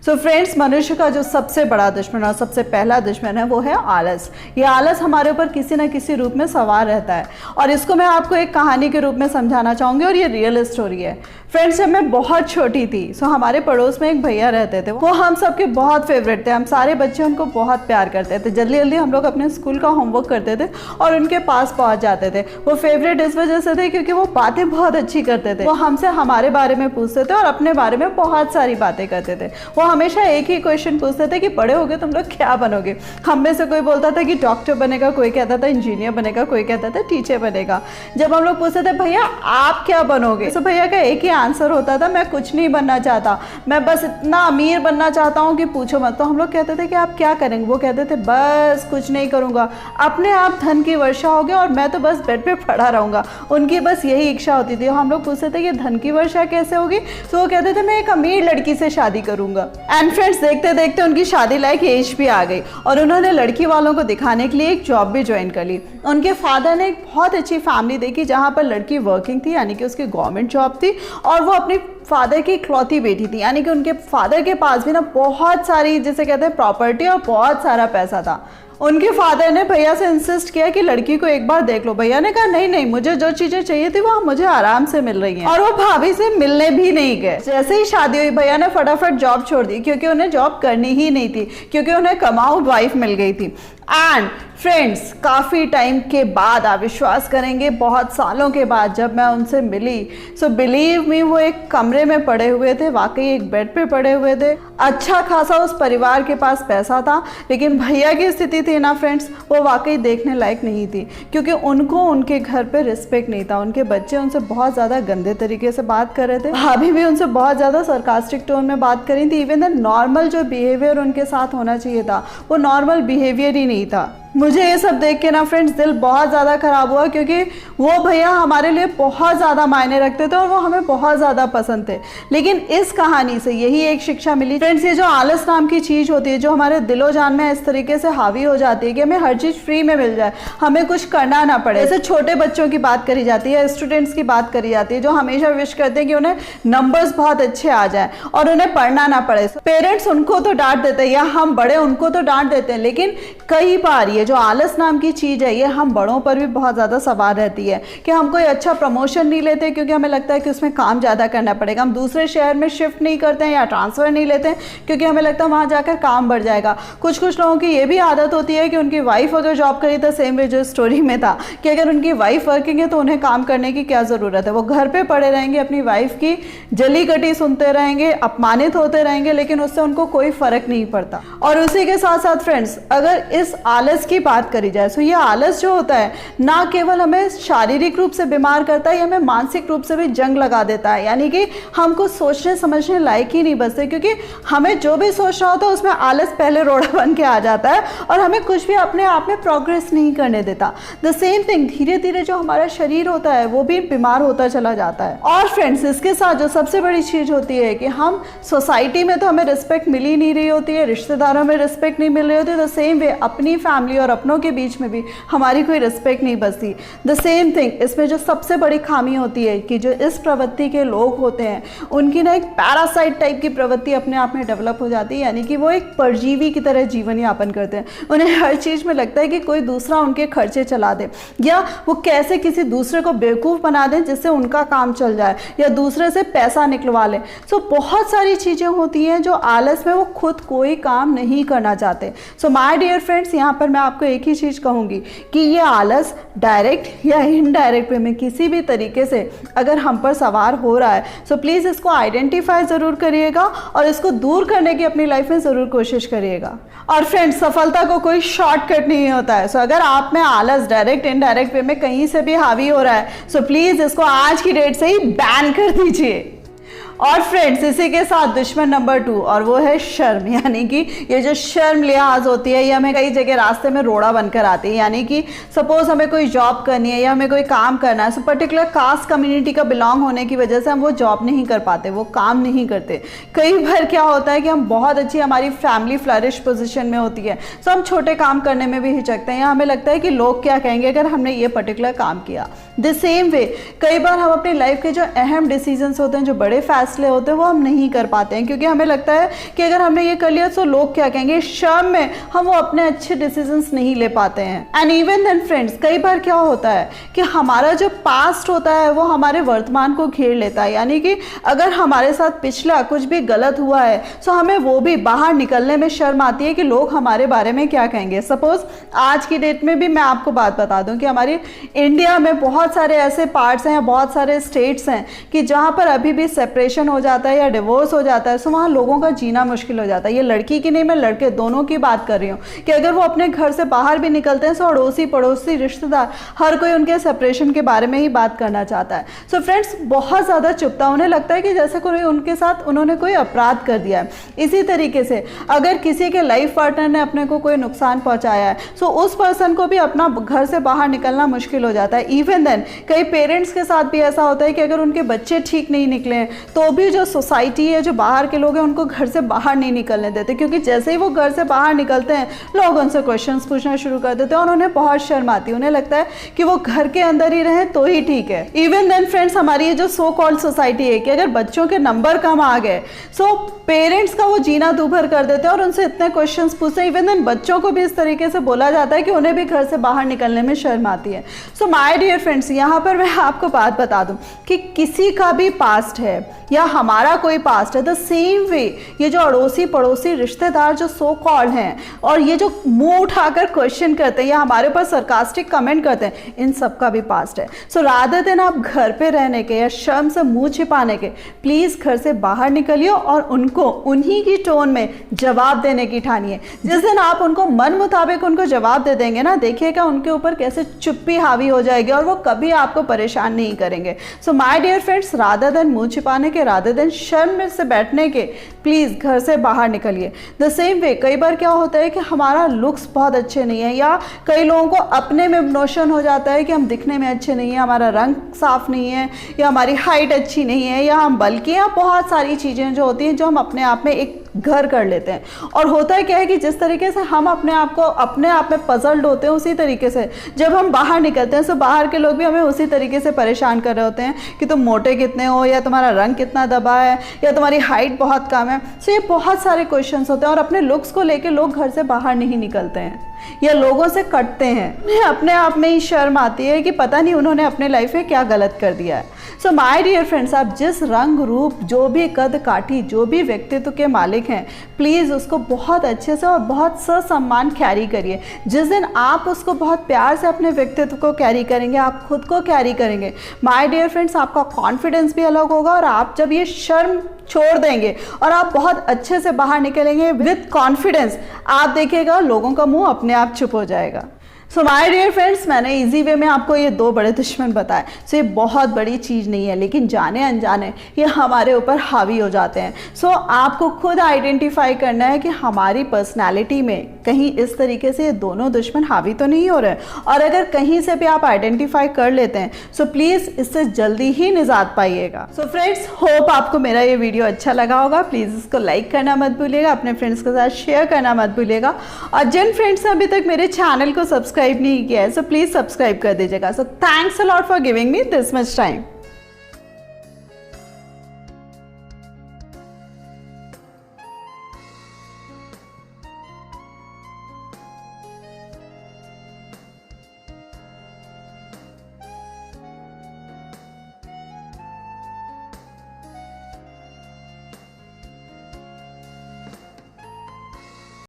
So friends, मनुष्य का जो सबसे बड़ा दुश्मन और सबसे पहला दुश्मन है वो है आलस। ये आलस हमारे ऊपर किसी न किसी रूप में सवार रहता है और इसको मैं आपको एक कहानी के रूप में समझाना चाहूँगी और ये रियल स्टोरी है। फ्रेंड्स, जब मैं बहुत छोटी थी हमारे पड़ोस में एक भैया रहते थे। वो हम सबके बहुत फेवरेट थे। हम सारे बच्चे उनको बहुत प्यार करते थे। जल्दी जल्दी हम लोग अपने स्कूल का होमवर्क करते थे और उनके पास पहुंच जाते थे। वो फेवरेट इस वजह से थे क्योंकि वो बातें बहुत अच्छी करते थे। वो हमसे हमारे बारे में पूछते थे और अपने बारे में बहुत सारी बातें करते थे। वो हमेशा एक ही क्वेश्चन पूछते थे कि बड़े हो गए तुम लोग क्या बनोगे। हम में से कोई बोलता था कि डॉक्टर बनेगा, कोई कहता था इंजीनियर बनेगा, कोई कहता था टीचर बनेगा। जब हम लोग पूछते थे भैया आप क्या बनोगे, तो भैया का एक ही आंसर होता था, मैं कुछ नहीं बनना चाहता, मैं बस इतना अमीर बनना चाहता हूँ कि पूछो मत। तो हम लोग कहते थे कि आप क्या करेंगे। वो कहते थे बस कुछ नहीं करूँगा, अपने आप धन की वर्षा होगी और मैं तो बस बेड पे पड़ा रहूँगा। उनकी बस यही इच्छा होती थी। हम लोग पूछते थे कि धन की वर्षा कैसे होगी, तो वो कहते थे मैं एक अमीर लड़की से शादी करूँगा। एंड फ्रेंड्स, देखते देखते उनकी शादी लायक एज भी आ गई और उन्होंने लड़की वालों को दिखाने के लिए एक जॉब भी ज्वाइन कर ली। उनके फादर ने एक बहुत अच्छी फैमिली देखी जहाँ पर लड़की वर्किंग थी, यानी कि उसकी गवर्नमेंट जॉब थी और वो अपनी फादर की इकलौती बेटी थी, यानी कि उनके फादर के पास भी ना बहुत सारी जिसे कहते हैं प्रॉपर्टी और बहुत सारा पैसा था। उनके फादर ने भैया से इंसिस्ट किया कि लड़की को एक बार देख लो। भैया ने कहा नहीं नहीं, मुझे जो चीजें चाहिए थी वो मुझे आराम से मिल रही हैं। और वो भाभी से मिलने भी नहीं गए। जैसे ही शादी हुई भैया ने फटाफट जॉब छोड़ दी क्योंकि उन्हें जॉब करनी ही नहीं थी, क्योंकि उन्हें कमाऊ वाइफ मिल गई थी। एंड फ्रेंड्स, काफ़ी टाइम के बाद, आप विश्वास करेंगे बहुत सालों के बाद जब मैं उनसे मिली, सो बिलीव मी, वो एक कमरे में पड़े हुए थे, वाकई एक बेड पे पड़े हुए थे। अच्छा खासा उस परिवार के पास पैसा था, लेकिन भैया की स्थिति थी ना फ्रेंड्स, वो वाकई देखने लायक नहीं थी, क्योंकि उनको उनके घर पे रिस्पेक्ट नहीं था। उनके बच्चे उनसे बहुत ज़्यादा गंदे तरीके से बात कर रहे थे। भाभी भी उनसे बहुत ज़्यादा सरकास्टिक टोन में बात करी थी। इवन द नॉर्मल जो बिहेवियर उनके साथ होना चाहिए था वो नॉर्मल बिहेवियर ही नहीं था। मुझे ये सब देख के ना फ्रेंड्स दिल बहुत ज़्यादा ख़राब हुआ, क्योंकि वो भैया हमारे लिए बहुत ज़्यादा मायने रखते थे और वो हमें बहुत ज़्यादा पसंद थे। लेकिन इस कहानी से यही एक शिक्षा मिली फ्रेंड्स, ये जो आलस नाम की चीज़ होती है जो हमारे दिलो जान में इस तरीके से हावी हो जाती है कि हमें हर चीज़ फ्री में मिल जाए, हमें कुछ करना ना पड़े। जैसे छोटे बच्चों की बात करी जाती है, स्टूडेंट्स की बात करी जाती है जो हमेशा विश करते हैं कि उन्हें नंबर्स बहुत अच्छे आ जाए और उन्हें पढ़ना ना पड़े। पेरेंट्स उनको तो डांट देते हैं या हम बड़े उनको तो डांट देते हैं, लेकिन कई बार ये जो आलस नाम की चीज़ है ये हम बड़ों पर भी बहुत ज़्यादा सवार रहती है कि हम कोई अच्छा प्रमोशन नहीं लेते क्योंकि हमें लगता है कि उसमें काम ज़्यादा करना पड़ेगा। हम दूसरे शहर में शिफ्ट नहीं करते हैं या ट्रांसफ़र नहीं लेते हैं क्योंकि हमें लगता है वहाँ जाकर काम बढ़ जाएगा। कुछ लोगों की ये भी आदत होती है कि उनकी वाइफ अगर जॉब करी तो सेम वे जो स्टोरी में था कि अगर उनकी वाइफ वर्किंग है तो उन्हें काम करने की क्या ज़रूरत है। वो घर पर पड़े रहेंगे, अपनी वाइफ की जली कटी सुनते रहेंगे, अपमानित होते रहेंगे, लेकिन उससे उनको कोई फ़र्क नहीं पड़ता। और उसी के साथ साथ फ्रेंड्स, अगर इस आलस की बात करी जाए तो ये आलस जो होता है ना केवल हमें शारीरिक रूप से बीमार करता है, ये हमें मानसिक रूप से भी जंग लगा देता है। यानी कि हमको सोचने समझने लायक ही नहीं बचते, क्योंकि हमें जो भी सोचना होता है उसमें आलस पहले रोड़ा बन के आ जाता है और हमें कुछ भी अपने आप में प्रोग्रेस नहीं करने देता। द सेम थिंग, धीरे धीरे जो हमारा शरीर होता है वो भी बीमार होता चला जाता है। और फ्रेंड्स, इसके साथ जो सबसे बड़ी चीज़ होती है कि हम सोसाइटी में तो हमें रिस्पेक्ट मिल ही नहीं रही होती है, रिश्तेदारों में रिस्पेक्ट नहीं मिल रही होती, द सेम वे अपनी फैमिली और अपनों के बीच में भी हमारी कोई रिस्पेक्ट नहीं बचती। द सेम थिंग, इसमें जो सबसे बड़ी खामी होती है कि जो इस प्रवृत्ति के लोग होते हैं उनकी ना एक पैरासाइट टाइप की प्रवृत्ति अपने आप में डेवलप हो जाती है। यानी कि वो एक परजीवी की तरह जीवन यापन करते हैं। उन्हें हर चीज़ में लगता है कि कोई दूसरा उनके खर्चे चला दे या वो कैसे किसी दूसरे को बेवकूफ़ बना दें जिससे उनका काम चल जाए या दूसरे से पैसा निकलवा लें। सो बहुत सारी चीज़ें होती हैं जो आलस में वो खुद कोई काम नहीं करना चाहते। सो माय डियर फ्रेंड्स, यहाँ पर मैं आपको एक ही चीज़ कहूँगी कि ये आलस डायरेक्ट या इनडायरेक्ट वे में किसी भी तरीके से अगर हम पर सवार हो रहा है, सो प्लीज़ इसको आइडेंटिफाई ज़रूर करिएगा और इसको दूर करने की अपनी लाइफ में ज़रूर कोशिश करिएगा। और फ्रेंड्स, सफलता को कोई शॉर्टकट नहीं होता है। सो अगर आप में आलस डायरेक्ट इनडायरेक्ट वे में कहीं से भी हावी हो रहा है, सो प्लीज़ इसको आज की डेट से ही बैन कर दीजिए। और फ्रेंड्स इसी के साथ दुश्मन नंबर 2 और वो है शर्म, यानी कि ये जो शर्म लिहाज होती है ये हमें कई जगह रास्ते में रोड़ा बनकर आती है। यानी कि सपोज हमें कोई जॉब करनी है या हमें कोई काम करना है, सो पर्टिकुलर कास्ट कम्युनिटी का बिलोंग होने की वजह से हम वो जॉब नहीं कर पाते, वो काम नहीं करते। कई बार क्या होता है कि हम बहुत अच्छी, हमारी फैमिली फ्लरिश पोजीशन में होती है, सो हम छोटे काम करने में भी हिचकते हैं या हमें लगता है कि लोग क्या कहेंगे अगर हमने ये पर्टिकुलर काम किया। द सेम वे कई बार हम अपनी लाइफ के जो अहम डिसीजंस होते हैं, जो बड़े फैसले होते हैं, वो हम नहीं कर पाते हैं क्योंकि हमें लगता है कि अगर हमने ये कर लिया तो लोग क्या कहेंगे। शर्म में हम वो अपने अच्छे डिसीजंस नहीं ले पाते हैं। एंड इवन देन फ्रेंड्स कई बार क्या होता है कि हमारा जो पास्ट होता है वो हमारे वर्तमान को घेर लेता है। यानी कि अगर हमारे साथ पिछला कुछ भी गलत हुआ है तो हमें वो भी बाहर निकलने में शर्म आती है कि लोग हमारे बारे में क्या कहेंगे। सपोज आज की डेट में भी मैं आपको बात बता दूं कि हमारी इंडिया में बहुत सारे ऐसे पार्ट्स हैं या बहुत सारे स्टेट्स हैं कि जहाँ पर अभी भी सेपरेशन हो जाता है या डिवोर्स हो जाता है, सो वहाँ लोगों का जीना मुश्किल हो जाता है। ये लड़की की नहीं, मैं लड़के दोनों की बात कर रही हूँ कि अगर वो अपने घर से बाहर भी निकलते हैं सो अड़ोसी पड़ोसी रिश्तेदार हर कोई उनके सेपरेशन के बारे में ही बात करना चाहता है। सो फ्रेंड्स बहुत ज़्यादा चुपता, उन्हें लगता है कि जैसे कोई उनके साथ उन्होंने कोई अपराध कर दिया है। इसी तरीके से अगर किसी के लाइफ पार्टनर ने अपने को कोई नुकसान पहुँचाया है सो उस पर्सन को भी अपना घर से बाहर निकलना मुश्किल हो जाता है। इवन देन कई पेरेंट्स के साथ भी ऐसा होता है कि अगर उनके बच्चे ठीक नहीं निकले तो भी जो सोसाइटी है, जो बाहर के लोग हैं, उनको घर से बाहर नहीं निकलने देते क्योंकि जैसे ही वो घर से बाहर निकलते हैं लोग उनसे क्वेश्चंस पूछना शुरू कर देते हैं और उन्हें बहुत शर्म आती है। उन्हें लगता है कि वो घर के अंदर ही रहें तो ही ठीक है। इवन देन फ्रेंड्स हमारी ये जो सो कॉल्ड सोसाइटी है कि अगर बच्चों के नंबर कम आ गए सो पेरेंट्स का वो जीना दूभर कर देते हैं और उनसे इतने क्वेश्चंस पूछते हैं। इवन देन बच्चों को भी इस तरीके से बोला जाता है कि उन्हें भी घर से बाहर निकलने में शर्म आती है। सो माय डियर फ्रेंड्स, यहाँ पर मैं आपको बात बता दूं कि किसी का भी पास्ट है या हमारा कोई पास्ट है, द सेम वे ये जो अड़ोसी पड़ोसी रिश्तेदार जो सो कॉल्ड हैं और ये जो मुंह उठाकर क्वेश्चन करते हैं या हमारे ऊपर सरकास्टिक कमेंट करते हैं, इन सब का भी पास्ट है। सो रादर देन आप घर पे रहने के या शर्म से मुंह छिपाने के, प्लीज़ घर से बाहर निकलिए और उनको उन्हीं की टोन में जवाब देने की ठानिए। जिस दिन आप उनको मन मुताबिक उनको जवाब दे देंगे ना, देखिएगा उनके ऊपर कैसे चुप्पी हावी हो जाएगी और वो कभी आपको परेशान नहीं करेंगे। So my dear friends, rather than मुंह छिपाने के, रादर देन शर्म में से बैठने के, प्लीज़ घर से बाहर निकलिए। द सेम वे कई बार क्या होता है कि हमारा लुक्स बहुत अच्छे नहीं है या कई लोगों को अपने में नोशन हो जाता है कि हम दिखने में अच्छे नहीं हैं, हमारा रंग साफ नहीं है या हमारी हाइट अच्छी नहीं है या हम बल्कि या बहुत सारी चीज़ें जो होती हैं जो हम अपने आप में एक घर कर लेते हैं। और होता है क्या है कि जिस तरीके से हम अपने आप में पजल्ड होते हैं उसी तरीके से जब हम बाहर निकलते हैं तो बाहर के लोग भी हमें उसी तरीके से परेशान कर रहे होते हैं कि तुम मोटे कितने हो या तुम्हारा रंग कितना दबा है या तुम्हारी हाइट बहुत कम है। सो ये बहुत सारे क्वेश्चंस होते हैं और अपने लुक्स को लेके लोग घर से बाहर नहीं निकलते हैं या लोगों से कटते हैं। अपने आप में ही शर्म आती है कि पता नहीं उन्होंने अपने लाइफ में क्या गलत कर दिया है। सो माय डियर फ्रेंड्स, आप जिस रंग रूप, जो भी कद काठी, जो भी व्यक्तित्व के मालिक हैं, प्लीज़ उसको बहुत अच्छे से और बहुत ससम्मान कैरी करिए। जिस दिन आप उसको बहुत प्यार से अपने व्यक्तित्व को कैरी करेंगे, आप खुद को कैरी करेंगे, माय डियर फ्रेंड्स, आपका कॉन्फिडेंस भी अलग होगा और आप जब ये शर्म छोड़ देंगे और आप बहुत अच्छे से बाहर निकलेंगे विद कॉन्फिडेंस, आप देखिएगा लोगों का मुंह अपने आप चुप हो जाएगा। सो माय डियर फ्रेंड्स, मैंने इजी वे में आपको ये 2 बड़े दुश्मन बताए। सो ये बहुत बड़ी चीज़ नहीं है, लेकिन जाने अनजाने ये हमारे ऊपर हावी हो जाते हैं। सो आपको खुद आइडेंटिफाई करना है कि हमारी पर्सनैलिटी में कहीं इस तरीके से ये दोनों दुश्मन हावी तो नहीं हो रहे, और अगर कहीं से भी आप आइडेंटिफाई कर लेते हैं सो प्लीज़ इससे जल्दी ही निजात पाइएगा। सो फ्रेंड्स, होप आपको मेरा ये वीडियो अच्छा लगा होगा। प्लीज़ इसको लाइक करना मत भूलिएगा, अपने फ्रेंड्स के साथ शेयर करना मत भूलिएगा, और जिन फ्रेंड्स ने अभी तक मेरे चैनल को सब्सक्राइब नहीं किया है सो प्लीज़ सब्सक्राइब कर दीजिएगा। So thanks a lot for giving me this much time.